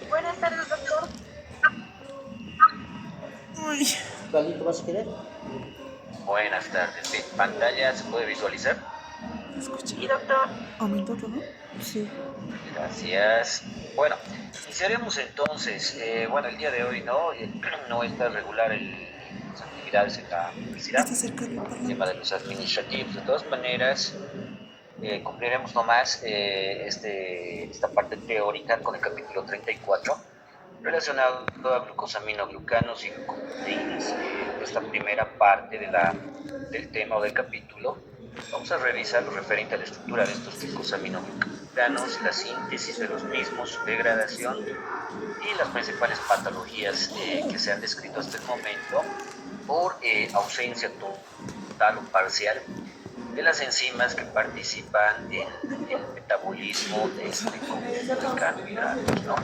Buenas tardes, doctor. Uy, ¿Caldito vas a querer? Buenas tardes. ¿En pantalla se puede visualizar? ¿me escucha? Sí, doctor. ¿Aumenta todo? Sí. Gracias. Bueno, iniciaremos entonces. Bueno, el día de hoy no está regular las actividades en la universidad, Está cerca del el tema parlante. de los administrativos. De todas maneras, cumpliremos nomás esta parte teórica con el capítulo 34 relacionado a glucosaminoglucanos y glucoproteínas. Esta primera parte del tema o del capítulo, vamos a revisar lo referente a la estructura de estos glucosaminoglucanos, la síntesis de los mismos, su degradación y las principales patologías que se han descrito hasta el momento por ausencia total o parcial de las enzimas que participan en el metabolismo de este conjunto de carbohidratos, ¿no?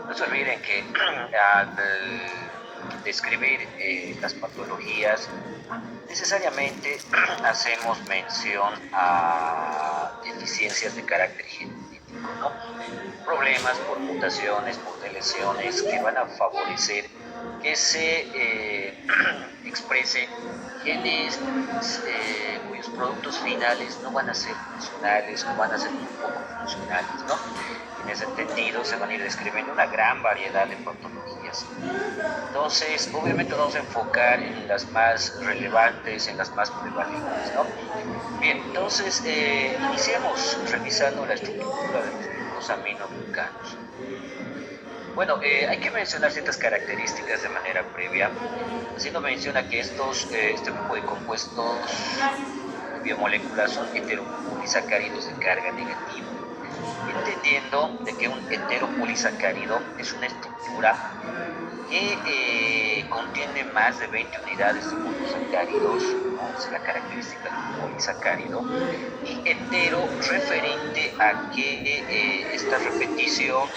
No se olviden que al describir las patologías, necesariamente hacemos mención a deficiencias de carácter genético, ¿no? Problemas por mutaciones, por lesiones que van a favorecer que se exprese genes cuyos productos finales no van a ser funcionales o van a ser muy poco funcionales, ¿no? En ese sentido se van a ir describiendo una gran variedad de patologías. Entonces, obviamente vamos a enfocar en las más relevantes, en las más prevalentes, ¿no? Bien, entonces iniciemos revisando la estructura de los glucosaminoglucanos. Bueno, hay que mencionar ciertas características de manera previa, haciendo mención a que este grupo de compuestos biomoléculas son heteropolisacáridos de carga negativa, entendiendo de que un heteropolisacárido es una estructura que contiene más de 20 unidades de monosacáridos, ¿no? Es la característica de un polisacárido, y hetero referente a que esta repetición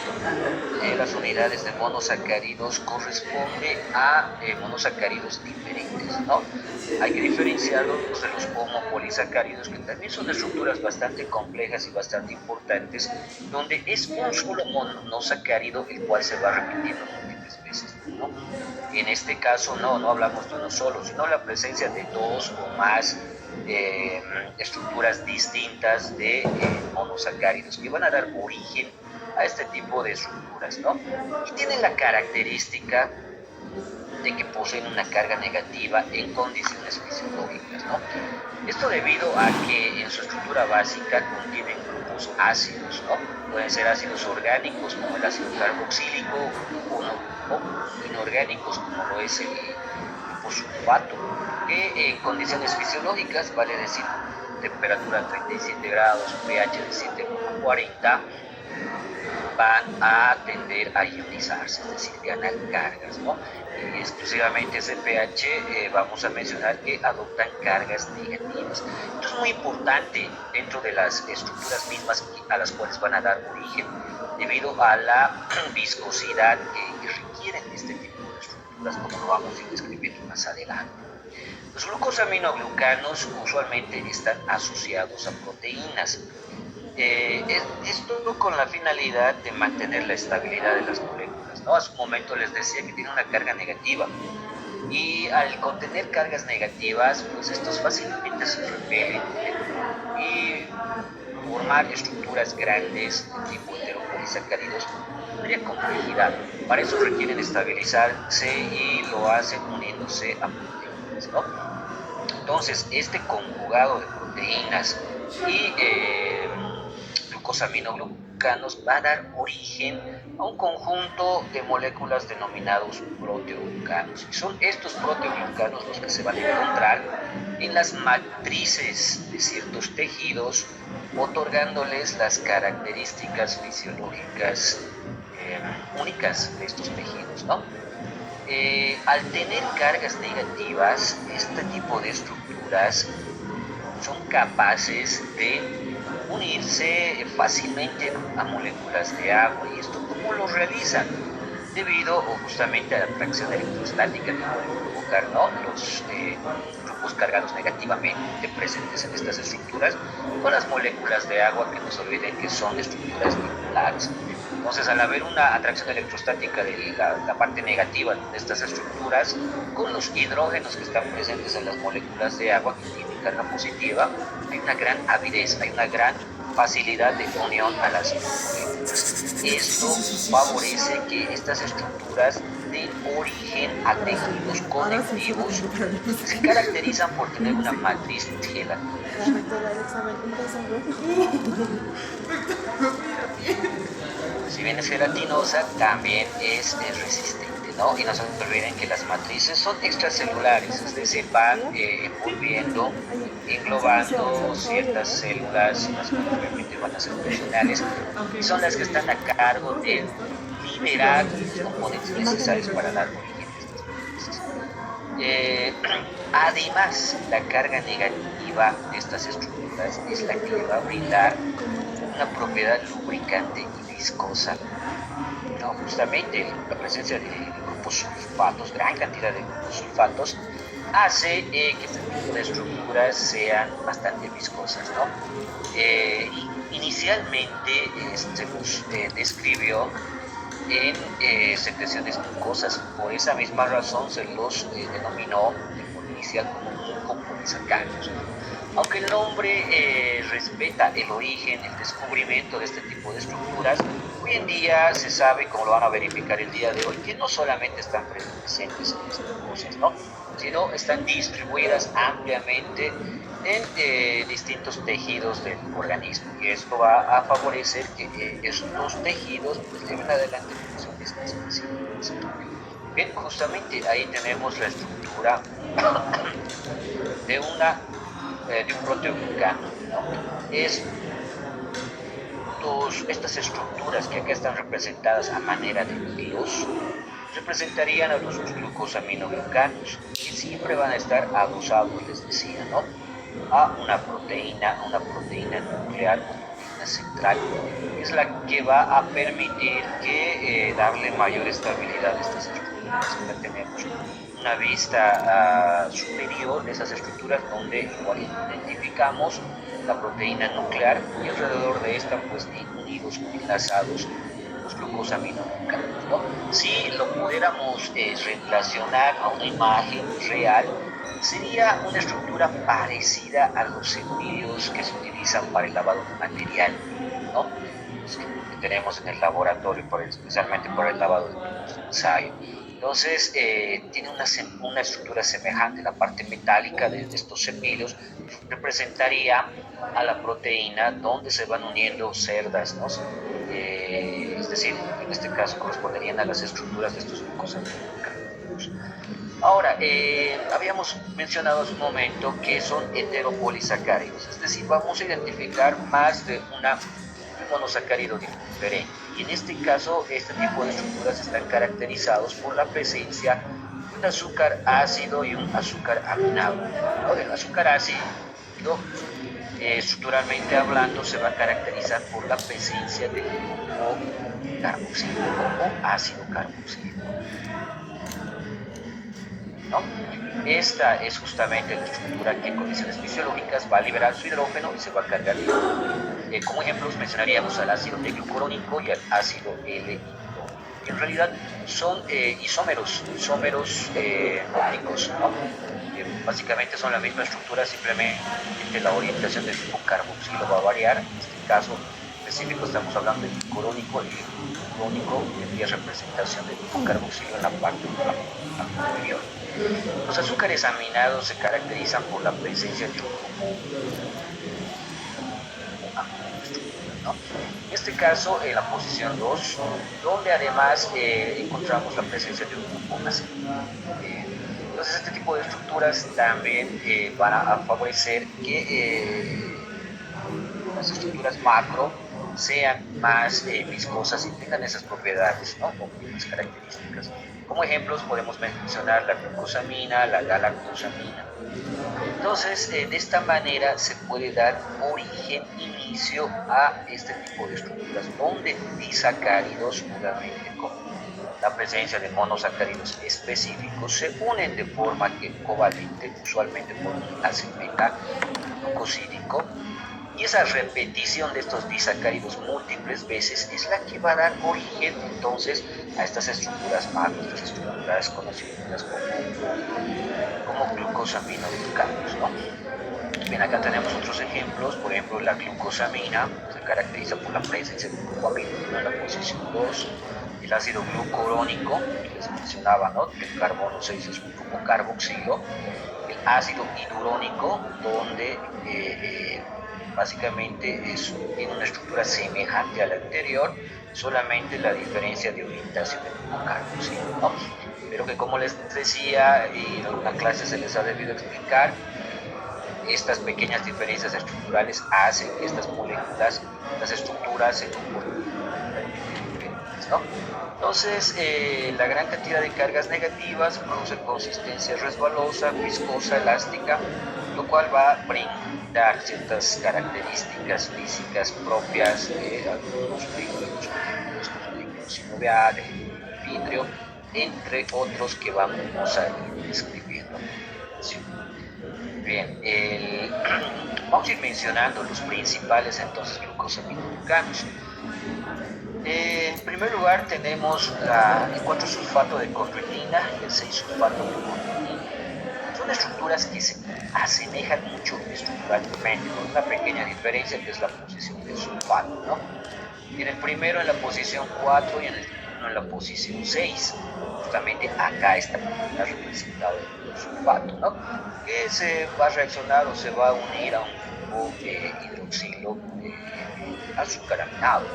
de las unidades de monosacáridos corresponde a monosacáridos diferentes, ¿no? Hay que diferenciarlos de los homopolisacáridos, que también son estructuras bastante complejas y bastante importantes, donde es un solo monosacárido el cual se va repitiendo múltiples veces, ¿no? En este caso no hablamos de uno solo, sino la presencia de dos o más estructuras distintas de monosacáridos que van a dar origen a este tipo de estructuras, ¿no? Y tienen la característica de que poseen una carga negativa en condiciones fisiológicas, ¿no? Esto debido a que en su estructura básica contienen grupos ácidos, ¿no? Pueden ser ácidos orgánicos como el ácido carboxílico o inorgánicos como lo es el grupo sulfato, que en condiciones fisiológicas, vale decir temperatura 37 grados, pH de 7,40, van a tender a ionizarse, es decir, ganar cargas, ¿no? Y exclusivamente ese pH vamos a mencionar que adoptan cargas negativas. Esto es muy importante dentro de las estructuras mismas a las cuales van a dar origen, debido a la viscosidad que requieren este tipo de estructuras, como lo vamos a ir describiendo más adelante. Los glucosaminoglucanos usualmente están asociados a proteínas. Esto con la finalidad de mantener la estabilidad de las moléculas, ¿no? Hace un momento les decía que tiene una carga negativa y al contener cargas negativas, pues estos fácilmente se repelen y formar estructuras grandes de tipo heteropolisacáridos tendría complejidad. Para eso requieren estabilizarse y lo hacen uniéndose a proteínas, ¿no? Entonces, este conjugado de proteínas y glucosaminoglucanos va a dar origen a un conjunto de moléculas denominados proteoglucanos. Y son estos proteoglucanos los que se van a encontrar en las matrices de ciertos tejidos, otorgándoles las características fisiológicas únicas de estos tejidos, ¿no? Al tener cargas negativas, este tipo de estructuras son capaces de unirse fácilmente a moléculas de agua. ¿Y esto cómo lo realizan? Debido justamente a la atracción electrostática que pueden provocar, ¿no? Los grupos cargados negativamente presentes en estas estructuras con las moléculas de agua, que no se olviden que son estructuras bipolares. Entonces, al haber una atracción electrostática de la parte negativa de estas estructuras, con los hidrógenos que están presentes en las moléculas de agua que tienen carga positiva, hay una gran avidez, hay una gran facilidad de unión a las moléculas. Esto favorece que estas estructuras den origen a tejidos conectivos que se caracterizan por tener una matriz gelatinosa. Si bien es gelatinosa, también es resistente, ¿no? Y no se olviden que las matrices son extracelulares, es decir, van envolviendo, englobando ciertas células, las que obviamente van a ser funcionales, y son las que están a cargo de liberar los componentes necesarios para dar origen a estas matrices. Además, la carga negativa de estas estructuras es la que va a brindar una propiedad lubricante y viscosa. No, justamente la presencia de grupos sulfatos, gran cantidad de grupos sulfatos, hace que este tipo de estructuras sean bastante viscosas, ¿no? Inicialmente se nos describió en secreciones mucosas, por esa misma razón se los denominó de forma inicial como mucopolisacáridos. Aunque el nombre respeta el origen, el descubrimiento de este tipo de estructuras, hoy en día se sabe, como lo van a verificar el día de hoy, que no solamente están presentes en estas mucosas, ¿no?, sino están distribuidas ampliamente en distintos tejidos del organismo, y esto va a favorecer que estos tejidos pues, lleven adelante funciones específicas. Bien, justamente ahí tenemos la estructura de un proteoglucano, ¿no? Estas estructuras que acá están representadas a manera de hilos representarían a los glucosaminoglucanos, que siempre van a estar adosados, les decía, ¿no?, a una proteína nuclear, una proteína central, que es la que va a permitir que darle mayor estabilidad a estas estructuras. Acá tenemos una vista superior de esas estructuras donde igual identificamos la proteína nuclear y alrededor de esta pues unidos, enlazados los glucosaminoglucanos, ¿no? Si lo pudiéramos relacionar a una imagen real, sería una estructura parecida a los cepillos que se utilizan para el lavado de material, ¿no?, que tenemos en el laboratorio, especialmente para el lavado de ensayo. Entonces, tiene una estructura semejante. La parte metálica de estos cepillos representaría a la proteína donde se van uniendo cerdas, ¿no? Es decir, en este caso corresponderían a las estructuras de estos glucosaminocarbohidratos. Ahora, habíamos mencionado hace un momento que son heteropolisacáridos, es decir, vamos a identificar más de un monosacárido diferente. Y en este caso, este tipo de estructuras están caracterizados por la presencia de un azúcar ácido y un azúcar aminado. El azúcar ácido, estructuralmente hablando, se va a caracterizar por la presencia de grupo carboxílico o ácido carboxílico, ¿no? Esta es justamente la estructura que en condiciones fisiológicas va a liberar su hidrógeno y se va a cargar de hidrógeno. Como ejemplos mencionaríamos al ácido D-glucurónico y al ácido L-glucurónico. En realidad son isómeros ópticos, ¿no? Básicamente son la misma estructura, simplemente la orientación del tipo carboxilo va a variar. En este caso específico estamos hablando del glucurónico, y el glucurónico tendría representación del tipo carboxilo en la parte inferior. Los azúcares aminados se caracterizan por la presencia de un grupo, ¿no? En este caso, en la posición 2, donde además encontramos la presencia de un grupo ácido. Entonces, este tipo de estructuras también van a favorecer que las estructuras macro sean más viscosas y tengan esas propiedades, ¿no?, o mismas características. Como ejemplos podemos mencionar la glucosamina, la galactosamina. Entonces, de esta manera se puede dar inicio a este tipo de estructuras, donde disacáridos, nuevamente con la presencia de monosacáridos específicos, se unen de forma covalente, usualmente por un enlace beta glucosídico, Y esa repetición de estos disacáridos múltiples veces es la que va a dar origen entonces a estas estructuras macro, estas estructuras conocidas como glucosaminoglicanos, ¿no? Bien, acá tenemos otros ejemplos. Por ejemplo, la glucosamina se caracteriza por la presencia de glucoamino en la posición 2. El ácido glucurónico, que les mencionaba, ¿no? El carbono 6 es un grupo carboxilo. El ácido hidurónico, donde básicamente tiene una estructura semejante a la anterior, solamente la diferencia de orientación del grupo carboxilo, ¿no? Pero que, como les decía, y en alguna clase se les ha debido explicar, estas pequeñas diferencias estructurales hacen que estas moléculas, las estructuras se comporten diferentes, ¿no? Entonces, la gran cantidad de cargas negativas produce consistencia resbalosa, viscosa, elástica, lo cual va a brindar ciertas características físicas propias de algunos líquidos, como el líquido sinovial, el vidrio, entre otros que vamos a ir describiendo. ¿Sí? Bien, vamos a ir mencionando los principales entonces glucosaminoglicanos. En primer lugar tenemos el 4-sulfato de condroitina y el 6-sulfato de condroitina. Son estructuras que se asemejan mucho estructuralmente, con una pequeña diferencia que es la posición del sulfato, ¿no? En el primero en la posición 4 y en el segundo en la posición 6. Justamente acá está representado el sulfato, ¿no? Que se va a reaccionar o se va a unir a un grupo hidroxilo azucaraminado.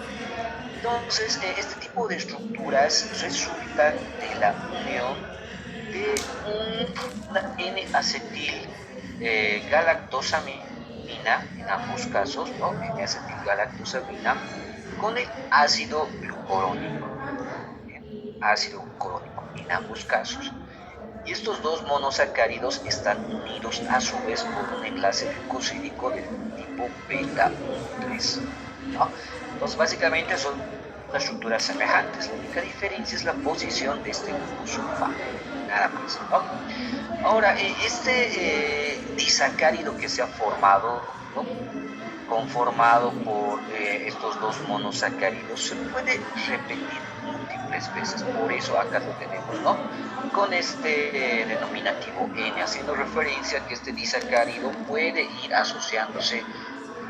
Entonces, este tipo de estructuras resultan de la unión de una N-acetil galactosamina, en ambos casos, ¿no? N-acetil galactosamina, con el ácido glucurónico. Ácido glucurónico en ambos casos. Y estos dos monosacáridos están unidos a su vez por un enlace glucosídico del tipo beta-1,3, ¿no? Entonces, básicamente son estructuras semejantes. La única diferencia es la posición de este glucosulfato, nada más, ¿no? Ahora, este disacárido que se ha formado, ¿no?, conformado por estos dos monosacáridos, se puede repetir múltiples veces. Por eso acá lo tenemos, ¿no?, con este denominativo N, haciendo referencia a que este disacárido puede ir asociándose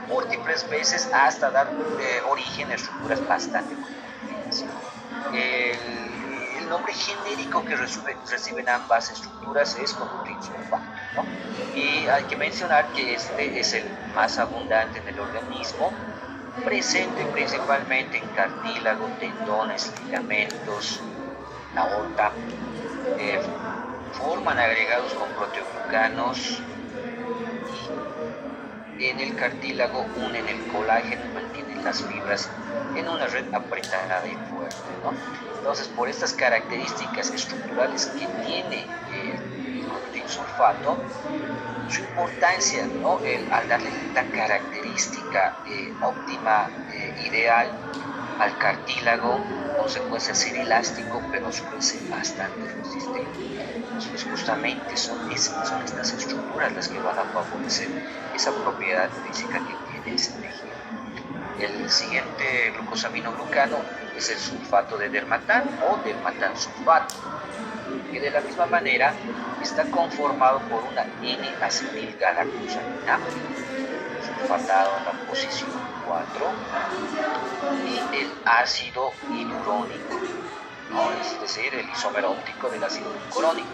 múltiples veces hasta dar origen a estructuras bastante complejas. El nombre genérico que reciben ambas estructuras es condroitin-sulfato, ¿no? Y hay que mencionar que este es el más abundante en el organismo, presente principalmente en cartílago, tendones, ligamentos, la aorta. Forman agregados con proteoglucanos y en el cartílago unen el colágeno y mantienen las fibras en una red apretada y fuerte, ¿no? Entonces, por estas características estructurales que tiene el condroitin-sulfato, su importancia, ¿no?, al darle esta característica óptima, ideal al cartílago, consecuencia ser elástico, pero a su vez ser bastante resistente. Entonces, justamente son estas estructuras las que van a favorecer esa propiedad física que tiene ese tejido. El siguiente glucosaminoglucano es el sulfato de dermatán o dermatán-sulfato, que de la misma manera está conformado por una N-acetilgalactosamina, sulfatado en la posición 4, y el ácido hidurónico, ¿no?, es decir, el isómero óptico del ácido glucurónico,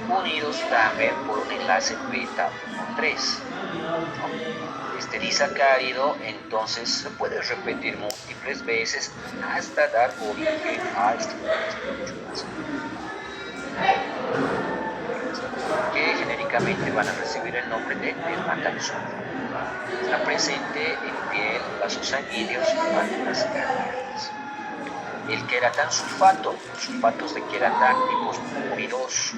unidos también por un enlace beta-1,3, ¿no? Este disacárido entonces se puede repetir múltiples veces hasta dar origen a estructuras mucho más que genéricamente van a recibir el nombre de dermatán-sulfato. Está presente en piel, vasos sanguíneos y válvulas cardíacas. El queratán-sulfato, sulfatos de queratán tipos 1 y 2,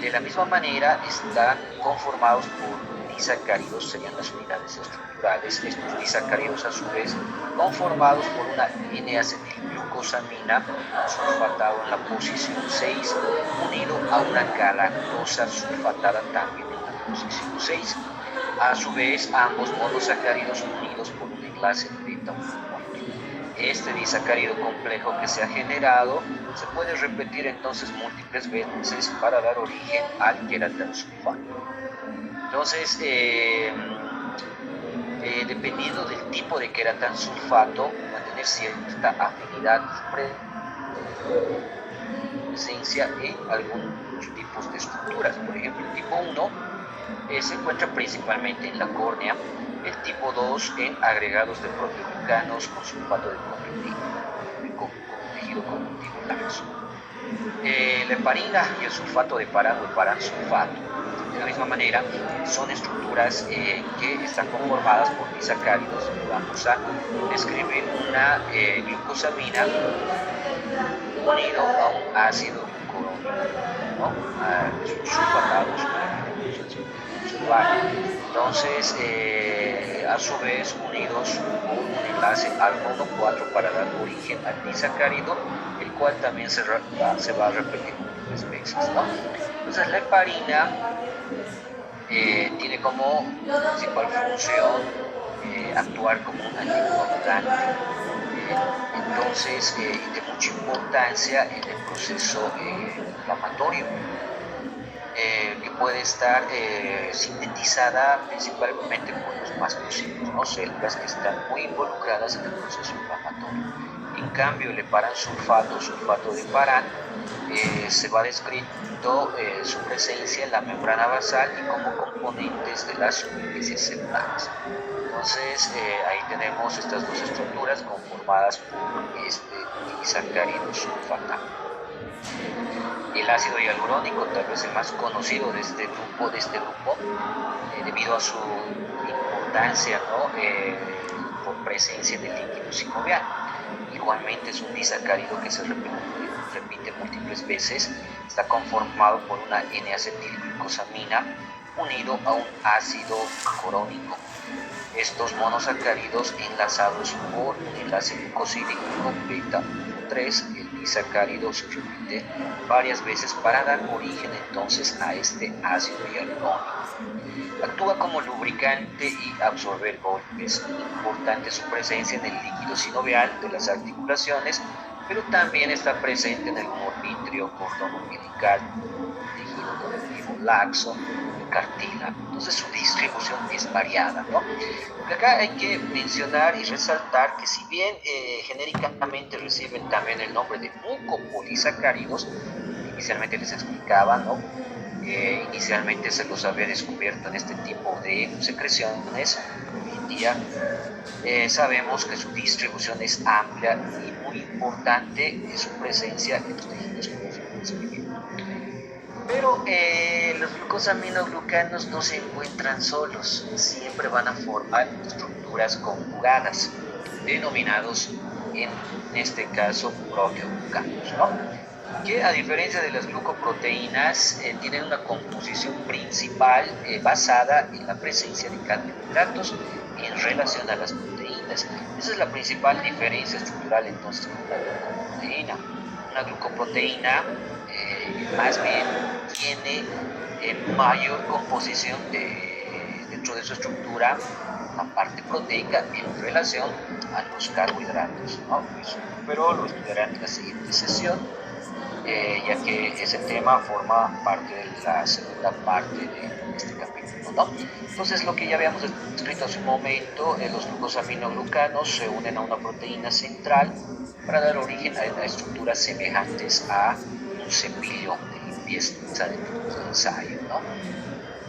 de la misma manera están conformados por disacáridos, serían las unidades estructurales. Estos disacáridos a su vez conformados por una N-acetilglucosamina sulfatado en la posición 6, unido a una galactosa sulfatada también en la posición 6. A su vez, ambos monosacáridos unidos por un enlace beta 4. Este disacárido complejo que se ha generado se puede repetir entonces múltiples veces para dar origen al queratansulfato. Entonces, dependiendo del tipo de queratansulfato, va a tener cierta afinidad presencia en algunos tipos de estructuras. Por ejemplo, el tipo 1 se encuentra principalmente en la córnea, el tipo 2 en agregados de proteoglucanos con sulfato de coprolina, con tejido conjuntivo laxo. La heparina y el sulfato de parano, el paransulfato, de la misma manera, son estructuras que están conformadas por disacáridos. Vamos a describir una glucosamina unido a un ácido glucurónico, ¿no? Sulfatados. Entonces, a su vez, unidos con un enlace alcohol 4 para dar origen al disacárido, el cual también se va a repetir múltiples veces, ¿no? Entonces, la heparina tiene como principal función actuar como un anticoagulante. Entonces, de mucha importancia en el proceso inflamatorio, que puede estar sintetizada principalmente por los mastocitos, ¿no? Células que están muy involucradas en el proceso inflamatorio. En cambio, el heparansulfato, sulfato de parán, se va descrito su presencia en la membrana basal y como componentes de las superficies celulares. Entonces, ahí tenemos estas dos estructuras conformadas por este disacárido sulfatado. El ácido hialurónico, tal vez el más conocido de este grupo, debido a su importancia, ¿no? Por presencia del líquido sinovial. Igualmente es un disacárido que se repite múltiples veces, está conformado por una N-acetilglucosamina unido a un ácido corónico. Estos monosacáridos enlazados por un enlace glucosídico beta 3, el disacárido se repite varias veces para dar origen entonces a este ácido hialurónico. Actúa como lubricante y absorber golpes. Importante su presencia en el líquido sinovial de las articulaciones, pero también está presente en el humor vítreo, cordón umbilical, tejido conjuntivo laxo, cartílago. Entonces su distribución es variada, ¿no? Porque acá hay que mencionar y resaltar que si bien genéricamente reciben también el nombre de mucopolisacáridos, inicialmente les explicaba, ¿no? Inicialmente se los había descubierto en este tipo de secreciones. Hoy en día sabemos que su distribución es amplia y muy importante su presencia en los tejidos conjuntivos. Pero los glucosaminoglucanos no se encuentran solos, siempre van a formar estructuras conjugadas, denominados en este caso proteoglucanos, ¿no? Que a diferencia de las glucoproteínas tienen una composición principal basada en la presencia de carbohidratos en relación a las proteínas. Esa es la principal diferencia estructural entonces con la glucoproteína. Una glucoproteína más bien tiene mayor composición dentro de su estructura, la parte proteica en relación a los carbohidratos, ¿no? Pero lo estudiarán en la siguiente sesión, ya que ese tema forma parte de la segunda parte de este capítulo, ¿no? Entonces, lo que ya habíamos descrito hace un momento, los glucosaminoglucanos se unen a una proteína central para dar origen a estructuras semejantes a un cepillo de limpieza de ensayo, ¿no?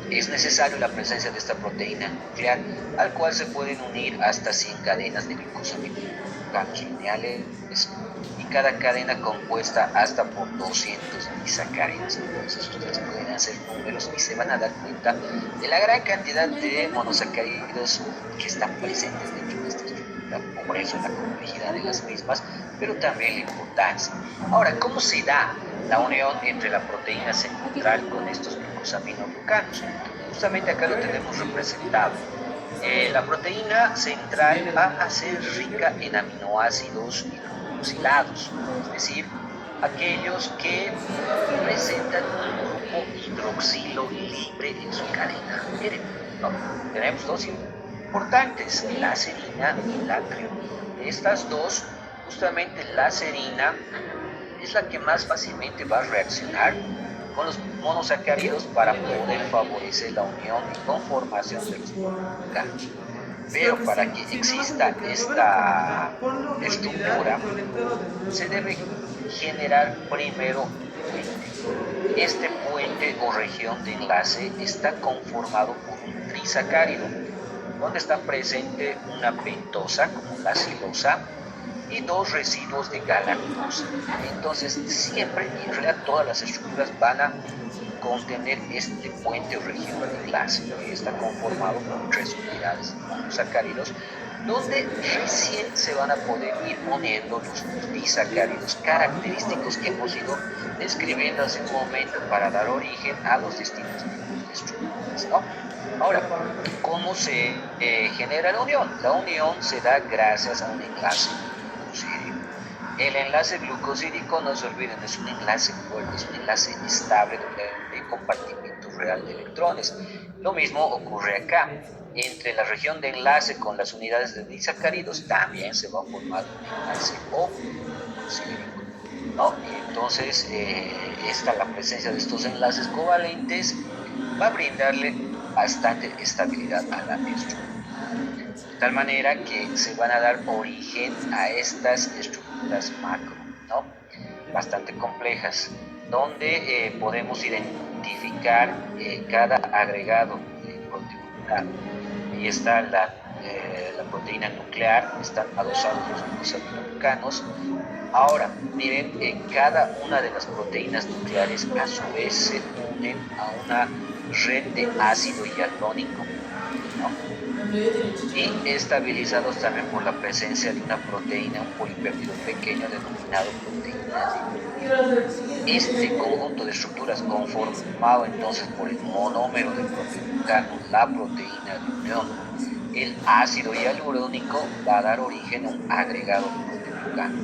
Es necesario la presencia de esta proteína nuclear, al cual se pueden unir hasta 100 cadenas de glucosaminoglucanos lineales y cada cadena compuesta hasta por 200 disacáridos. Entonces ustedes pueden hacer números y se van a dar cuenta de la gran cantidad de monosacáridos que están presentes dentro de esta estructura, por eso la complejidad de las mismas, pero también la importancia. Ahora, ¿cómo se da la unión entre la proteína central con estos glucosaminoglucanos? Justamente acá lo tenemos representado. La proteína central va a ser rica en aminoácidos hidroxilados, es decir, aquellos que presentan un grupo hidroxilo libre en su cadena. Miren, ¿no? Tenemos dos importantes, la serina y la treonina. De estas dos, justamente la serina es la que más fácilmente va a reaccionar con los monosacáridos para poder favorecer la unión y conformación de los polímeros. Pero para que exista esta estructura, se debe generar primero un puente. Este puente o región de enlace está conformado por un trisacárido, donde está presente una pentosa, como la silosa, y dos residuos de galactosa. Entonces, siempre, y en realidad todas las estructuras van a contener este puente o región de enlace, que está conformado por tres unidades de monosacáridos, donde recién se van a poder ir poniendo los disacáridos característicos que hemos ido describiendo hace un momento para dar origen a los distintos tipos de estructuras, ¿no? Ahora, ¿cómo se genera la unión? La unión se da gracias a un enlace glucosídico. El enlace glucosídico, no se olviden, es un enlace fuerte, es un enlace estable donde hay compartimiento real de electrones. Lo mismo ocurre acá. Entre la región de enlace con las unidades de disacáridos también se va a formar un enlace glucosídico, ¿no? Y entonces, la presencia de estos enlaces covalentes va a brindarle bastante estabilidad a la estructura. De tal manera que se van a dar origen a estas estructuras macro, ¿no? Bastante complejas, donde podemos identificar cada agregado proteomolecular. Ahí está la proteína nuclear, están adosados los glucosaminobucanos. Ahora, miren, cada una de las proteínas nucleares a su vez se unen a una red de ácido hialurónico, ¿no? Y estabilizados también por la presencia de una proteína, un polipéptido pequeño denominado proteína D. Este conjunto de estructuras conformado entonces por el monómero del proteoglucano, la proteína de unión, el ácido hialurónico, va a dar origen a un agregado proteoglucano.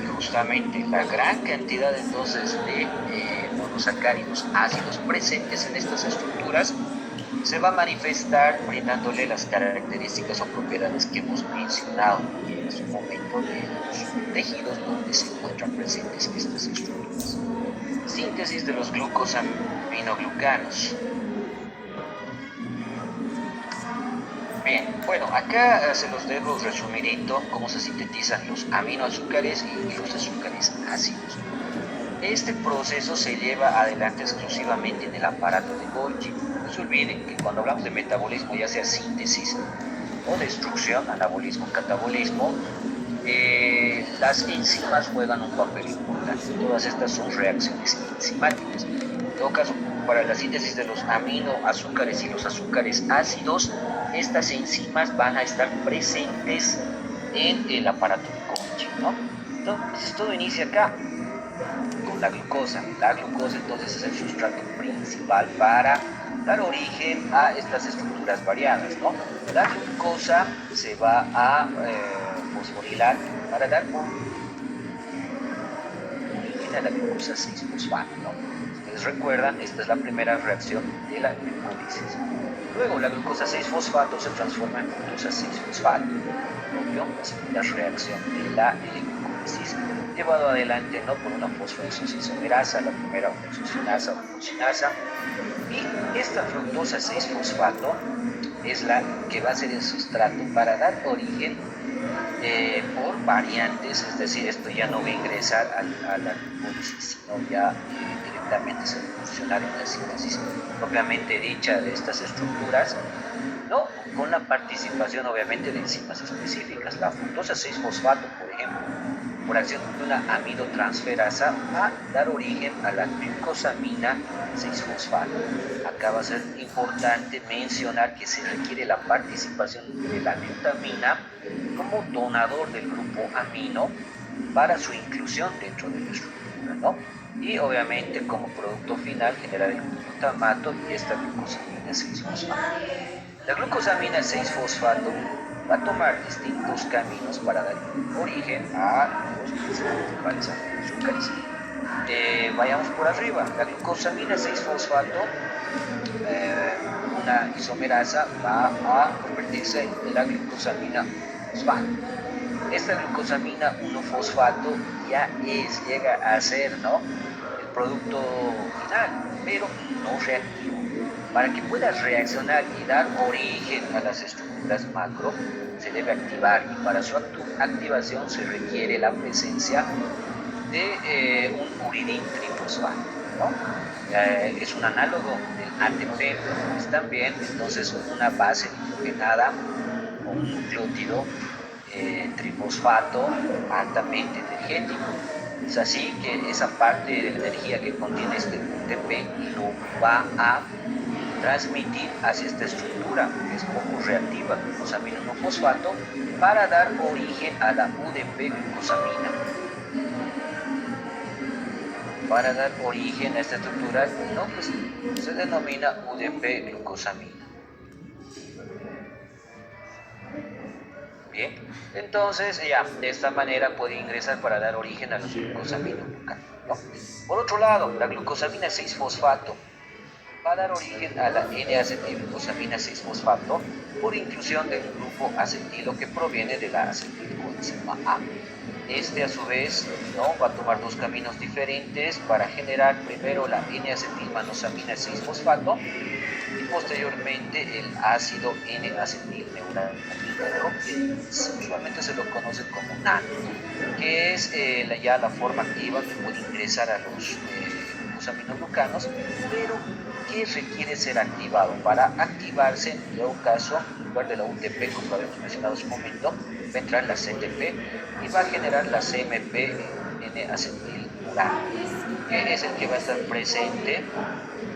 Y justamente la gran cantidad entonces de monosacáridos ácidos presentes en estas estructuras se va a manifestar brindándole las características o propiedades que hemos mencionado en su momento de los tejidos donde se encuentran presentes estas estructuras. Síntesis de los glucosaminoglucanos. Bien, bueno, acá se los dejo resumirito cómo se sintetizan los aminoazúcares y los azúcares ácidos. Este proceso se lleva adelante exclusivamente en el aparato de Golgi. No se olviden que cuando hablamos de metabolismo, ya sea síntesis o destrucción, anabolismo, catabolismo, las enzimas juegan un papel importante. Todas estas son reacciones enzimáticas. En todo caso, para la síntesis de los aminoazúcares y los azúcares ácidos, estas enzimas van a estar presentes en el aparato de Golgi, ¿no? Entonces todo inicia acá con la glucosa. La glucosa entonces es el sustrato principal para dar origen a estas estructuras variadas, ¿no? La glucosa se va a fosforilar para dar origen a la glucosa 6-fosfato, ¿no? Ustedes recuerdan, esta es la primera reacción de la glucólisis. Luego la glucosa 6-fosfato se transforma en glucosa 6-fosfato, obvio, la segunda reacción de la glucólisis, llevado adelante no por una fosforilación isomerasa, la primera una isocinasa o glucosinasa, y esta fructosa 6-fosfato es la que va a ser el sustrato para dar origen por variantes, es decir, esto ya no va a ingresar a la glucólisis, sino ya directamente se va a funcionar en la síntesis propiamente dicha de estas estructuras, ¿no? Con la participación obviamente de enzimas específicas. La fructosa 6-fosfato, por ejemplo, por acción de una amidotransferasa, va a dar origen a la glucosamina 6-fosfato. Acá va a ser importante mencionar que se requiere la participación de la glutamina como donador del grupo amino para su inclusión dentro de la estructura, ¿no? Y obviamente como producto final generar el glutamato y esta glucosamina 6-fosfato. La glucosamina 6-fosfato va a tomar distintos caminos para dar origen a los principales aminoazúcares. vayamos por arriba. La glucosamina 6-fosfato, una isomerasa, va a convertirse en la glucosamina fosfato. Esta glucosamina 1-fosfato llega a ser, ¿no?, el producto final, pero no reactivo. Para que pueda reaccionar y dar origen a las estructuras macro, se debe activar, y para su activación se requiere la presencia de un uridín trifosfato, ¿no? Es un análogo del ATP, es también entonces una base nitrogenada o un nucleótido trifosfato altamente energético. Es así que esa parte de la energía que contiene este UTP lo va a transmitir hacia esta estructura, que es poco reactiva, glucosamina 1-fosfato, para dar origen a la UDP-glucosamina. Para dar origen a esta estructura, ¿no?, pues se denomina UDP-glucosamina. Bien, entonces ya de esta manera puede ingresar para dar origen a los glucosaminoglucanos, ¿no? Por otro lado, la glucosamina 6-fosfato va a dar origen a la N-acetilglucosamina 6-fosfato por inclusión del grupo acetilo que proviene de la acetilcoenzima A. Este a su vez, ¿no?, va a tomar dos caminos diferentes para generar primero la N-acetilmanosamina 6-fosfato y posteriormente el ácido N-acetilneuramínico, que usualmente se lo conoce como NAN, que es ya la forma activa que puede ingresar a los glucosaminoglucanos, pero que requiere ser activado. Para activarse, en todo caso, en lugar de la UTP, como lo habíamos mencionado hace un momento, va a entrar la CTP y va a generar la CMP N-acetilurano, que es el que va a estar presente en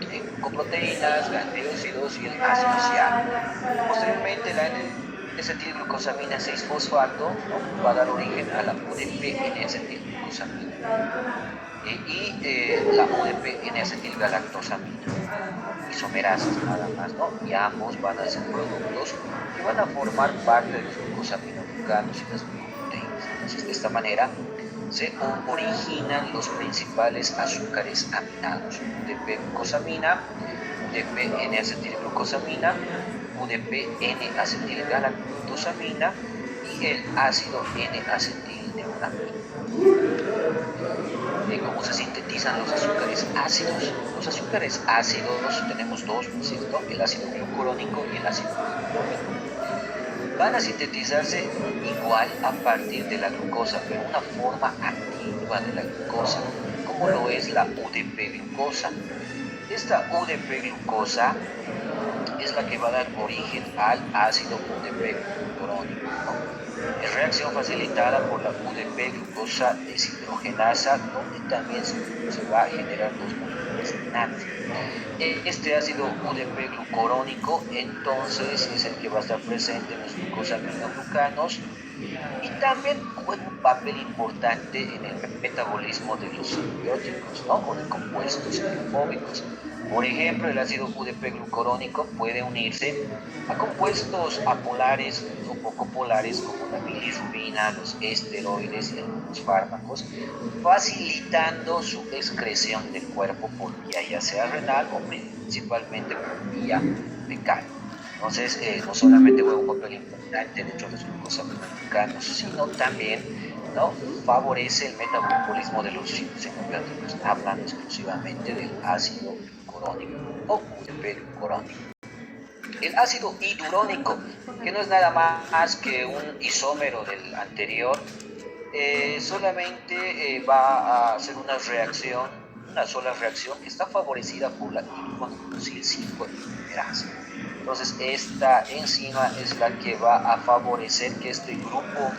glucoproteínas, gangliósidos y el ácido ciánico. Posteriormente, la N-acetilglucosamina 6-fosfato, ¿no?, va a dar origen a la UDP N-acetilglucosamina y la UDP N-acetilgalactosamina, isomerasas nada más, ¿no? Y ambos van a ser productos que van a formar parte de los glucosaminoglucanos y las glucoproteínas. Entonces, de esta manera se originan los principales azúcares aminados: UDP-glucosamina, UDP-N-acetilglucosamina, UDP-N-acetilgalactosamina y el ácido N-acetilneuramínico. ¿Cómo se sintetizan los azúcares ácidos? Los azúcares ácidos tenemos dos, ¿no es cierto?, el ácido glucurónico y el ácido glucurónico. Van a sintetizarse igual a partir de la glucosa, pero una forma activa de la glucosa, como lo es la UDP-glucosa. Esta UDP-glucosa es la que va a dar origen al ácido UDP-glucurónico, ¿no? Es reacción facilitada por la UDP-glucosa deshidrogenasa, donde también se va a generar dos moléculas de NAD. Este ácido UDP-glucurónico entonces es el que va a estar presente en los glucosaminoglucanos y también juega un papel importante en el metabolismo de los simbióticos, ¿no?, o de compuestos hidrofóbicos. Por ejemplo, el ácido UDP-glucurónico puede unirse a compuestos apolares o poco polares como la bilirrubina, los esteroides y algunos fármacos, facilitando su excreción del cuerpo por vía ya sea renal o principalmente por vía fecal. Entonces, no solamente juega un papel importante dentro de los glucosaminoglucanos, sino también, ¿no?, favorece el metabolismo de los simbióticos, hablando exclusivamente del ácido glucurónico o UDP-glucurónico. El ácido hidurónico, que no es nada más que un isómero del anterior, solamente va a hacer una sola reacción que está favorecida por la hidroxil-5 isomerasa. Entonces, esta enzima es la que va a favorecer que este grupo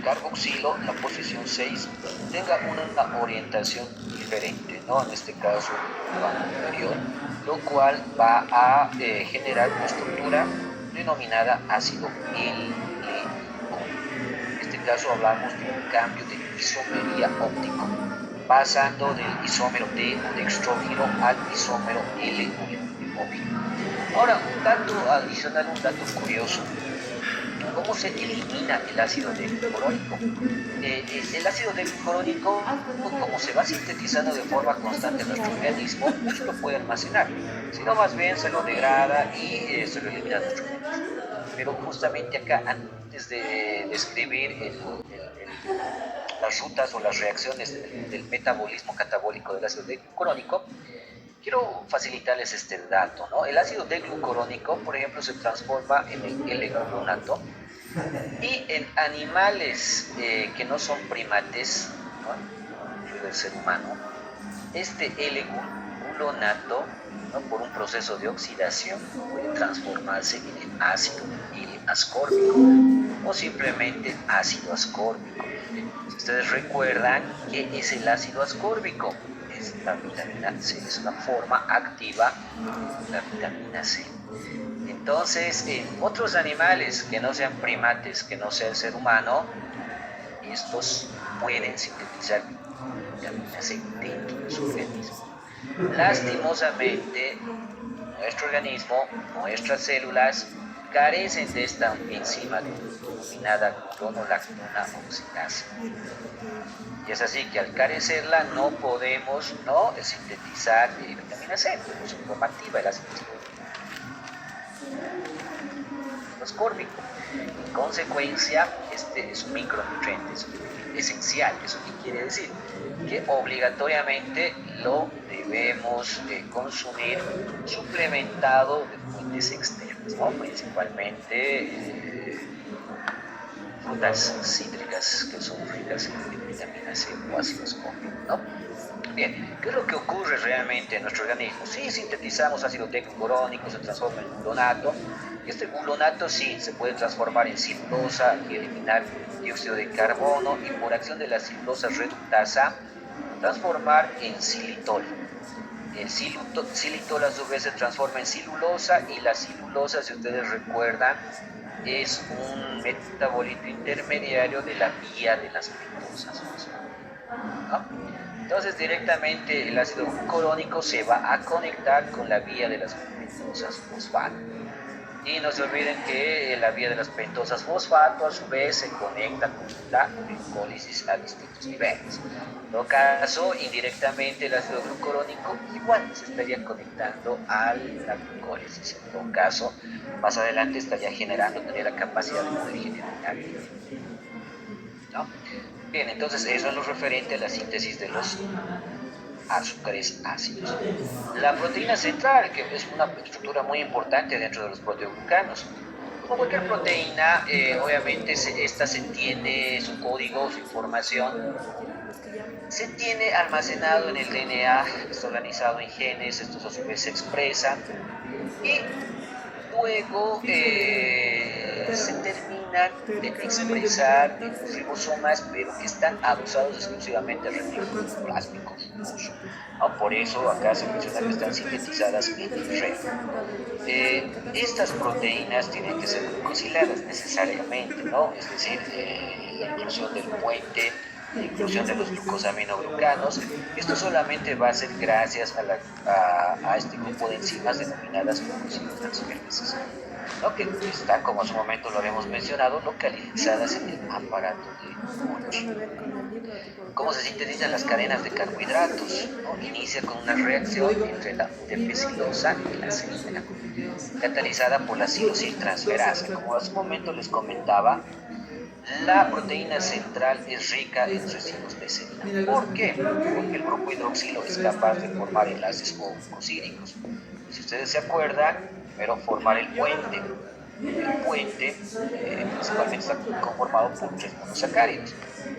carboxilo, en la posición 6, tenga una orientación diferente, ¿no? En este caso, la anterior, lo cual va a generar una estructura denominada ácido L-O. En este caso hablamos de un cambio de isomería óptico, pasando del isómero D o dextrógeno al isómero L o. Ahora, un dato adicional, un dato curioso. ¿Cómo se elimina el ácido declucurónico? El ácido declucurónico, como se va sintetizando de forma constante en nuestro organismo, no se lo puede almacenar, sino más bien se lo degrada y se lo elimina de nuestro organismo. Pero justamente acá, antes de describir las rutas o las reacciones del metabolismo catabólico del ácido declucurónico, quiero facilitarles este dato, ¿no? El ácido declucurónico, por ejemplo, se transforma en el L-gluconato y en animales que no son primates, ¿no? Incluido el ser humano, este L-gluconato, ¿no? Por un proceso de oxidación, puede transformarse en el ácido L-ascórbico o simplemente ácido ascórbico. Si ustedes recuerdan, ¿qué es el ácido ascórbico? Es la vitamina C, es una forma activa de la vitamina C. Entonces, en otros animales que no sean primates, que no sea el ser humano, estos pueden sintetizar vitamina C dentro de su organismo. Lastimosamente, nuestro organismo, nuestras células, carecen de esta enzima denominada gluconolactona oxidasa. Y es así que al carecerla no podemos sintetizar vitamina C, por su forma activa, el ácido ascórbico. En consecuencia, este es un micronutriente, es esencial. ¿Eso qué quiere decir? Que obligatoriamente lo debemos consumir suplementado de fuentes externas, ¿no? Principalmente frutas cítricas que son ricas en vitamina C o ácido ascórbico, ¿no? Bien, ¿qué es lo que ocurre realmente en nuestro organismo? Sí, sintetizamos ácido declucurónico, se transforma en gluconato, y este gluconato sí se puede transformar en celulosa y eliminar dióxido de carbono, y por acción de la celulosa reductasa transformar en xilitol. El xilitol a su vez se transforma en celulosa, y la celulosa, si ustedes recuerdan, es un metabolito intermediario de la vía de las pentosas, ¿no? Entonces directamente el ácido glucurónico se va a conectar con la vía de las pentosas fosfato. Y no se olviden que la vía de las pentosas fosfato a su vez se conecta con la glucólisis a distintos niveles. En todo caso, indirectamente el ácido glucurónico igual se estaría conectando a la glucólisis. En todo caso, más adelante tendría la capacidad de poder generar, ¿no? Bien, entonces eso es lo referente a la síntesis de los azúcares ácidos. La proteína central, que es una estructura muy importante dentro de los proteoglucanos. Como cualquier proteína, obviamente esta se tiene su código, su información, se tiene almacenado en el DNA, está organizado en genes, estos a su vez se expresan y luego se terminan de expresar en los ribosomas, pero que están adosados exclusivamente a retículos plásmicos. Por eso acá se menciona que están sintetizadas en el red. Estas proteínas tienen que ser glucosiladas necesariamente, ¿no? Es decir, la inclusión del puente, la inclusión de los glucosaminoglucanos. Esto solamente va a ser gracias a este grupo de enzimas denominadas glucosiltransferases, ¿no? Que están, como a su momento lo habíamos mencionado, localizadas en el aparato de Golgi. ¿Cómo se sintetizan las cadenas de carbohidratos? ¿No? Inicia con una reacción entre la UTP-silosa y la selina, catalizada por la silosiltransferasa. Como a su momento les comentaba, la proteína central es rica en residuos de selina. ¿Por qué? Porque el grupo hidroxilo es capaz de formar enlaces glucosídicos. Si ustedes se acuerdan, primero formar el puente. El puente principalmente está conformado por 3 monosacáridos,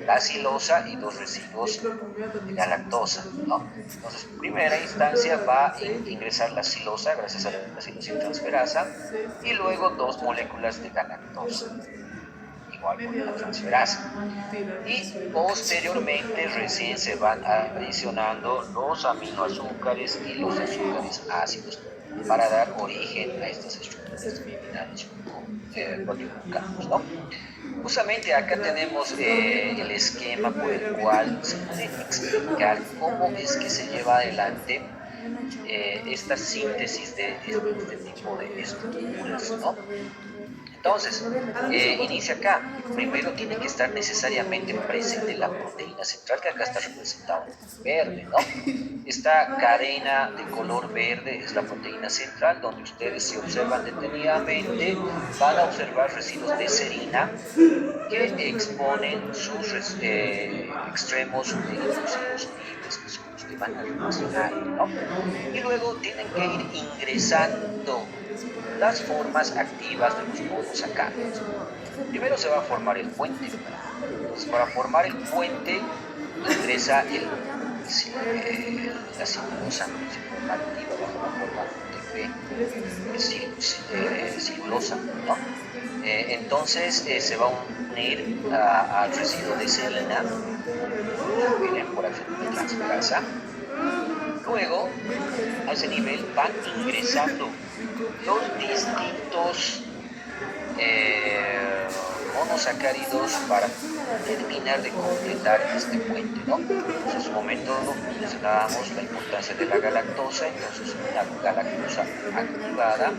la silosa y 2 residuos de la lactosa, ¿no? Entonces, en primera instancia va a ingresar la silosa gracias a la silosiltransferasa y luego 2 moléculas de la lactosa, igual por la transferasa. Y posteriormente recién se van adicionando los aminoazúcares y los azúcares ácidos para dar origen a estas estructuras denominadas proteoglucanos, ¿no? Justamente acá tenemos el esquema por el cual se puede explicar cómo es que se lleva adelante esta síntesis de este tipo de estructuras, ¿no? Entonces, inicia acá. Primero tiene que estar necesariamente presente la proteína central, que acá está representada en verde, ¿no? Esta cadena de color verde es la proteína central, donde ustedes, si observan detenidamente, van a observar residuos de serina que exponen sus extremos inclusivos libres, que son los que van a reaccionar, ¿no? Y luego tienen que ir ingresando las formas activas de los nodos acá. Primero se va a formar el puente. Entonces, para formar el puente ingresa la celulosa activa bajo la forma de celulosa, ¿no? Entonces se va a unir al residuo de serina, miren, por acción de transferasa. Luego, a ese nivel van ingresando los distintos monosacáridos para terminar de completar este puente, ¿no? Entonces, en su momento mencionábamos la importancia de la galactosa. Entonces una galactosa activada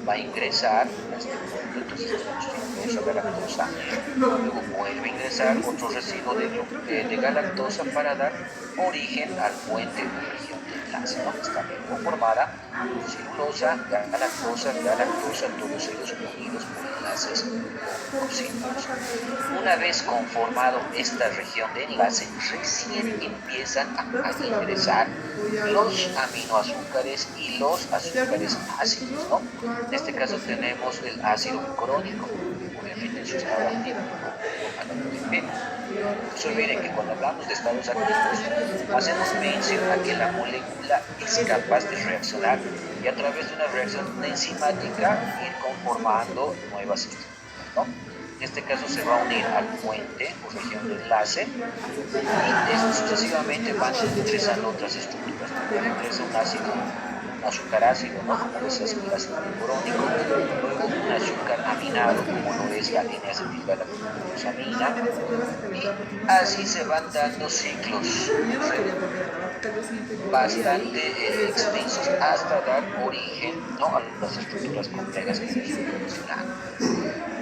va a ingresar a este punto. Entonces tenemos esa galactosa, luego vuelve a ingresar otro residuo de galactosa para dar origen al puente o región de enlace, ¿no? Está bien conformada por celulosa, galactosa, todos ellos unidos por enlaces cocíclicos. Una vez conformado esta región de enlace, recién empiezan a ingresar los aminoazúcares y los azúcares ácidos, ¿no? En este caso tenemos el ácido crónico, obviamente en su estado activo, no olviden que cuando hablamos de estados activos, hacemos mención a que la molécula es capaz de reaccionar y a través de una reacción enzimática ir conformando nuevas estructuras, ¿no? En este caso se va a unir al puente o región de enlace y sucesivamente van ingresando otras estructuras. Ingresa un azúcar ácido, ¿no? Como es el ácido crónico, luego un azúcar aminado, como lo es la N-acetilgalactosamina, y así se van dando ciclos bastante extensos hasta dar origen, ¿no?, a las estructuras complejas que les estoy mencionando.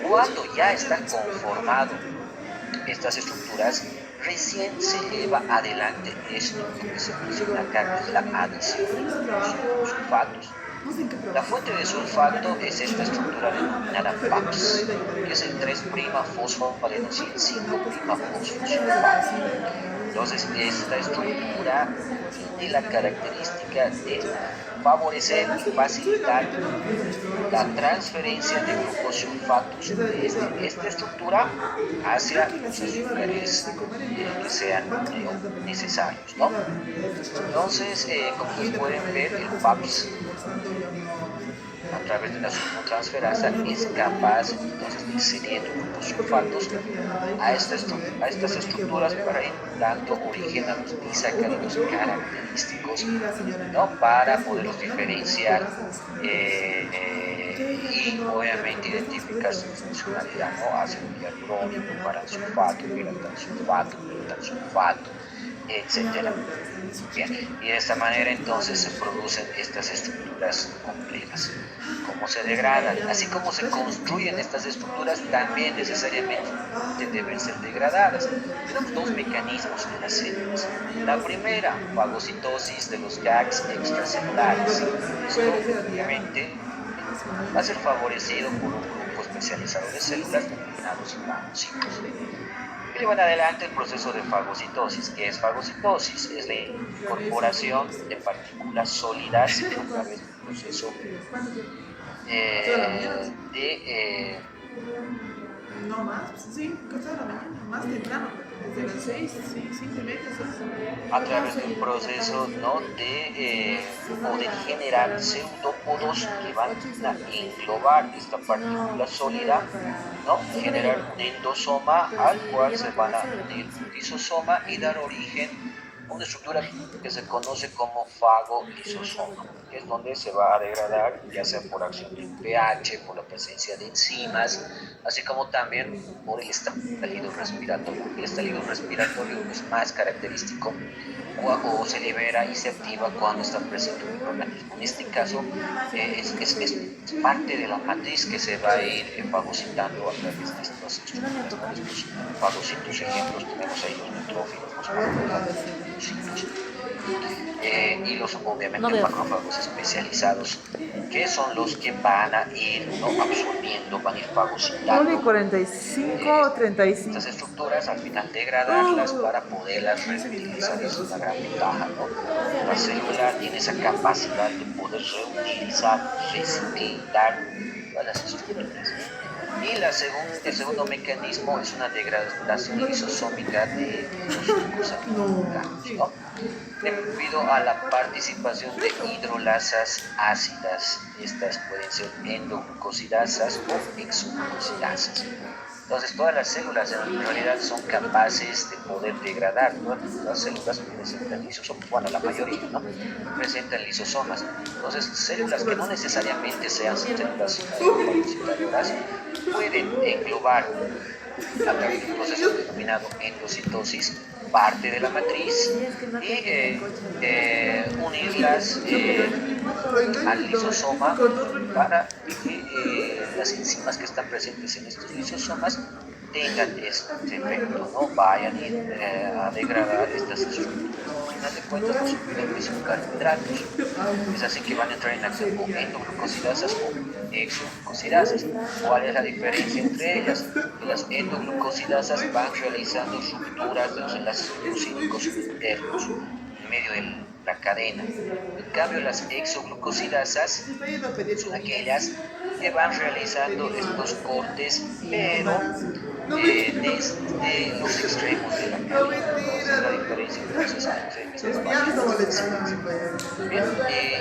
Cuando ya están conformadas estas estructuras, recién se lleva adelante esto que se menciona acá, que es la adición de los sulfatos. La fuente de sulfato es esta estructura denominada PAPS, que es el 3'-fosfoadenosil 5'-fosfosulfato. Entonces, esta estructura tiene la característica de favorecer y facilitar la transferencia de grupos sulfatos desde esta estructura hacia los azúcares que sean necesarios, ¿no? Entonces, como ustedes pueden ver, el PAPS a través de la sulfotransferasa es capaz entonces de cediendo grupos sulfatos a estas estructuras para ir dando origen a los disacáridos característicos, ¿no?, para poderlos diferenciar y obviamente identificar su funcionalidad, ¿no?, ácido hialurónico, paransulfato, pirantansulfato, pentansulfato, etcétera. Bien, y de esta manera entonces se producen estas estructuras complejas. ¿Cómo se degradan? Así como se construyen estas estructuras, también necesariamente deben ser degradadas. Tenemos dos mecanismos en las células. La primera, fagocitosis de los GAGs extracelulares. Esto obviamente va a ser favorecido por un grupo especializado de células denominados granocitos. Y le van adelante el proceso de fagocitosis. ¿Qué es fagocitosis? Es la incorporación de partículas sólidas a través del proceso no más, sí, cosa de la mañana, más temprano, desde las 6, sí, 5:30, a través de un proceso, ¿no?, de generar pseudópodos que van a englobar esta partícula sólida, ¿no?, generar un endosoma al cual se van a unir un lisosoma y dar origen una estructura que se conoce como fagolisosoma, que es donde se va a degradar, ya sea por acción del pH, por la presencia de enzimas, así como también por el estallido respiratorio. El estallido respiratorio es más característico o se libera y se activa cuando está presente un microorganismo. En este caso, es parte de la matriz que se va a ir fagocitando a través de estas estructuras. ¿No? Estos fagocitos ejemplos tenemos ahí los neutrófilos, los macrófagos, y los obviamente macrófagos especializados, que son los que van a ir, ¿no?, absorbiendo, van a ir fagocitando 45, 35. estas estructuras, al final degradarlas para poderlas reutilizar. Es una gran ventaja, ¿no? La célula tiene esa capacidad de poder reutilizar, reciclar todas las estructuras. Y el segundo mecanismo es una degradación lisosómica de los glucosaminobucanos, ¿no? Debido a la participación de hidrolasas ácidas. Estas pueden ser endoglucosidasas o exoglucosidasas. Entonces, todas las células en realidad son capaces de poder degradar. Todas las células presentan lisosomas, bueno, la mayoría, ¿no?, presentan lisosomas. Entonces, células que no necesariamente sean células fagocitadoras pueden englobar a través de un proceso denominado endocitosis parte de la matriz y unirlas al lisosoma para que las enzimas que están presentes en estos lisosomas tengan este efecto, ¿no? Vayan a degradar estas estructuras. Al final de cuentas, los suplentes son carbohidratos. Es así que van a entrar en acción con endoglucosidasas o exoglucosidasas. ¿Cuál es la diferencia entre ellas? Que las endoglucosidasas van realizando rupturas de los enlaces glucídicos internos en medio de la cadena. En cambio, las exoglucosidasas son aquellas que van realizando estos cortes, pero desde los extremos de la cadena. Esa es la diferencia entonces entre estas varias. Bien,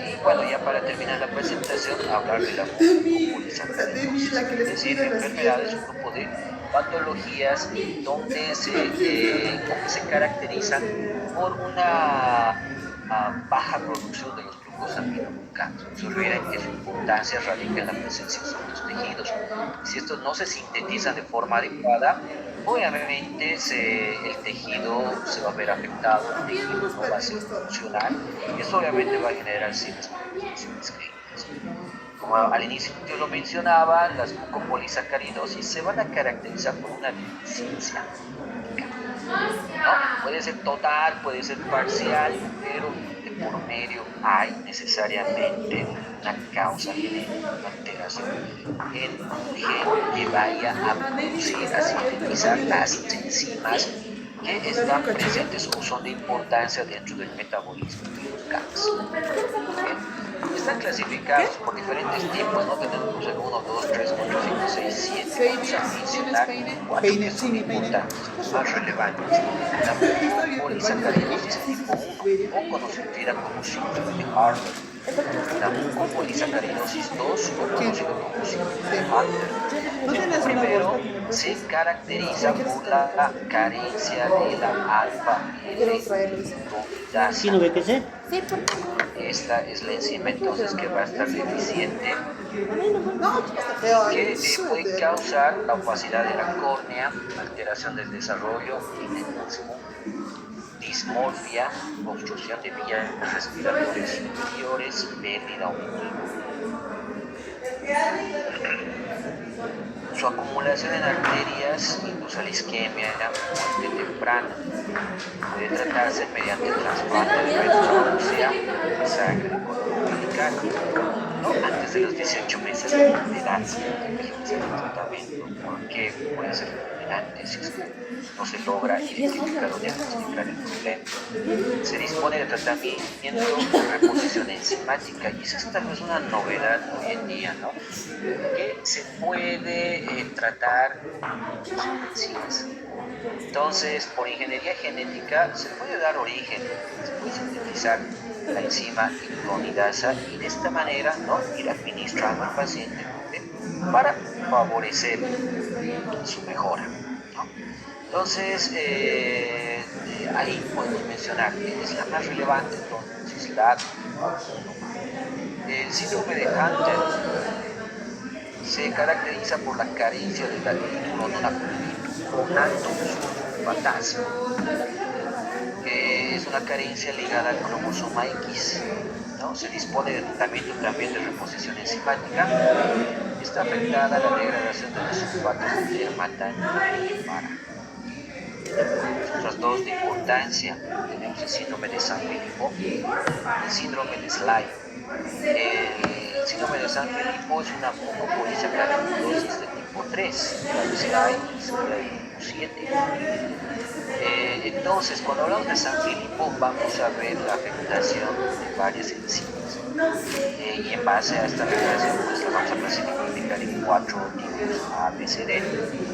y bueno, ya para terminar la presentación, hablar de la mucopolisacaridosis, es decir, enfermedades, un grupo de patologías donde se caracterizan por una baja producción de los glucosaminobucanos. Se olvida que su importancia radica en la presencia de estos tejidos. Si estos no se sintetizan de forma adecuada, obviamente el tejido se va a ver afectado, el tejido no va a ser funcional y eso obviamente va a generar ciertas complicaciones clínicas. Como al inicio lo mencionaba, las mucopolisacaridosis se van a caracterizar por una deficiencia, ¿no? Puede ser total, puede ser parcial, pero de por medio hay necesariamente una causa genética, una alteración en un gen que vaya a producir, a sintetizar las enzimas que están presentes o son de importancia dentro del metabolismo de los gases. Están clasificados por diferentes tipos, ¿no? Tenemos el 1, 2, 3, 4, 5, 6, 7. Vamos a mencionar 4 que son importantes, los más relevantes. La mucopolisacaridosis tipo 1, o conocida como síndrome de Harvard. La mucopolisacaridosis 2, o conocido como síndrome de Hunter. Primero, se caracteriza por la carencia de la alfa-L-hidroxidasa. ¿Sí no ve qué sé? Esta es la enzima entonces que va a estar deficiente, que puede causar la opacidad de la córnea, alteración del desarrollo, enemismo, dismorfia, obstrucción de vías respiratorias superiores, pérdida auditiva. Su acumulación en arterias induce a la isquemia, muerte temprana. Puede tratarse mediante trasplante de médula ósea de sangre de cordón umbilical, ¿no?, antes de los 18 meses de edad. El tratamiento, porque puede ser fulminante si no se logra identificar o diagnosticar el problema. Se dispone de tratamiento con reposición enzimática, y esa es tal vez una novedad hoy en día, ¿no?, que se puede tratar enzimas. Entonces, por ingeniería genética se puede dar origen, se puede sintetizar la enzima hidronidasa y de esta manera, ¿no?, ir administrando al paciente para favorecer su mejora, ¿no? Entonces, ahí podemos mencionar, es la más relevante, entonces, la el síndrome de Hunter se caracteriza por la carencia de la gonatosulfatasa, que es una carencia ligada al cromosoma X, ¿no? Se dispone de tratamiento también de reposición enzimática. Está afectada la degradación de los sulfatos de dermatanina y para. Otras dos de importancia, tenemos el síndrome de San Filipo, el síndrome de Sly. El síndrome de San Filipo es una mucopolisaccharidosis de tipo 3, la de Sly sería de tipo 7. Entonces, cuando hablamos de San Filipo, vamos a ver la afectación de varias enzimas. Y en base a esta afectación, pues la vamos a clasificar en 4 tipos: A, B, C, D.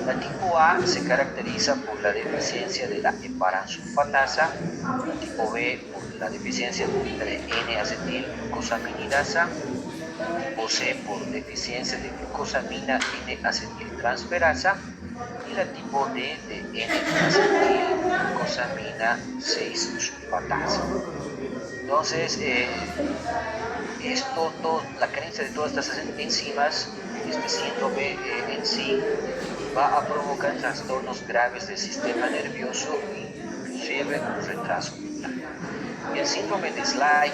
La tipo A se caracteriza por la deficiencia de la heparansulfatasa, la tipo B por la deficiencia de N-acetilglucosaminidasa, tipo C por deficiencia de glucosamina N-acetiltransferasa, y la tipo D de N-acetilglucosamina 6-sulfatasa. Entonces, la carencia de todas estas enzimas, este síndrome en sí, va a provocar trastornos graves del sistema nervioso, inclusive un retraso mental. El síndrome de Sly,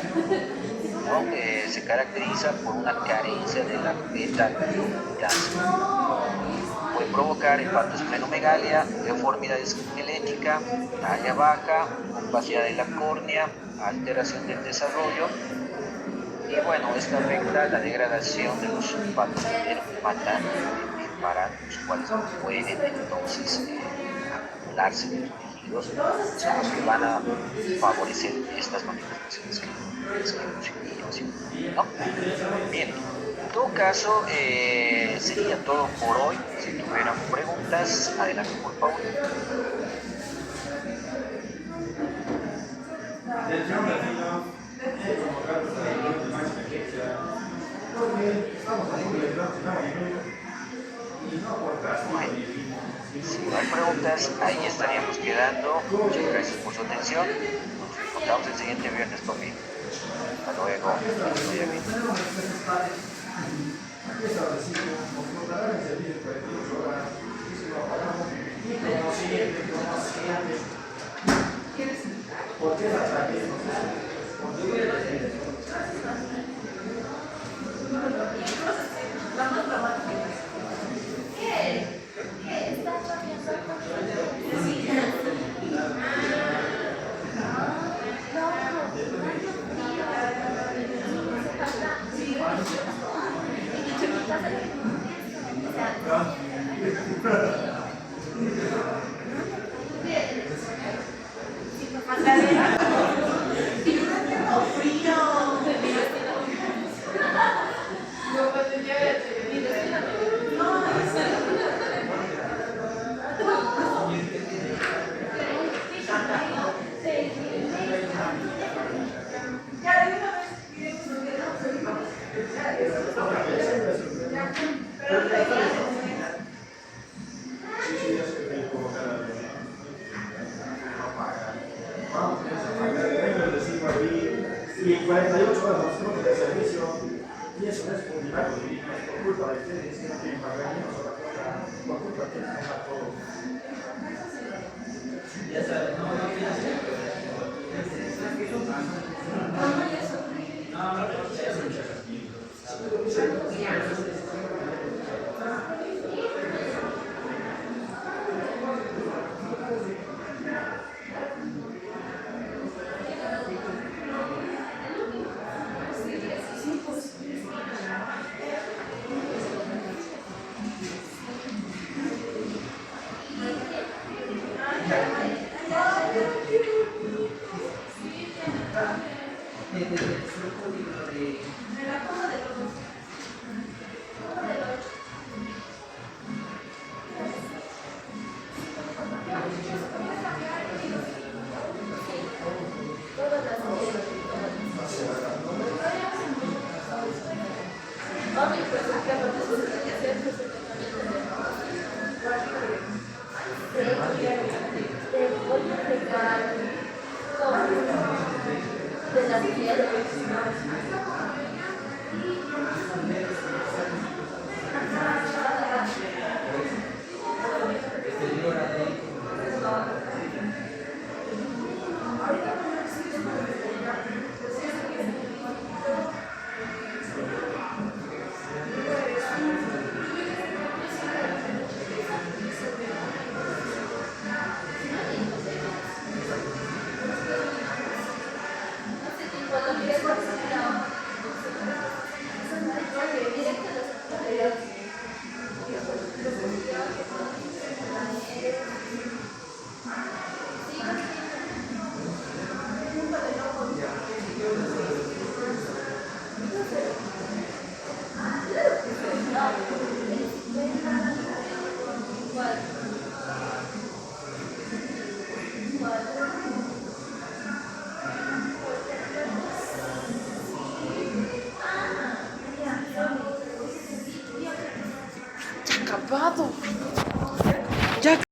¿no? Se caracteriza por una carencia de la beta-glucosidasa. Puede provocar hepatosplenomegalia, deformidad esquelética, talla baja, opacidad de la córnea, alteración del desarrollo. Y bueno, esto afecta la degradación de los sulfatos de dermatanina, para los cuales pueden entonces acumularse en los tejidos, son los que van a favorecer estas manifestaciones que hemos ido, ¿no? Bien, en todo caso, sería todo por hoy. Si tuvieran preguntas, adelante por favor. Si no hay preguntas, ahí estaríamos quedando. Muchas gracias por su atención. Nos encontramos el siguiente viernes conmigo. Hasta luego. ¿Por qué y en 48 horas nos tenemos de servicio y eso no es por milagro divino, es por culpa de ustedes que no tienen para venir por culpa de ustedes que no todo. Ya sabes, no Vamos, pues, Ya acabado. Ya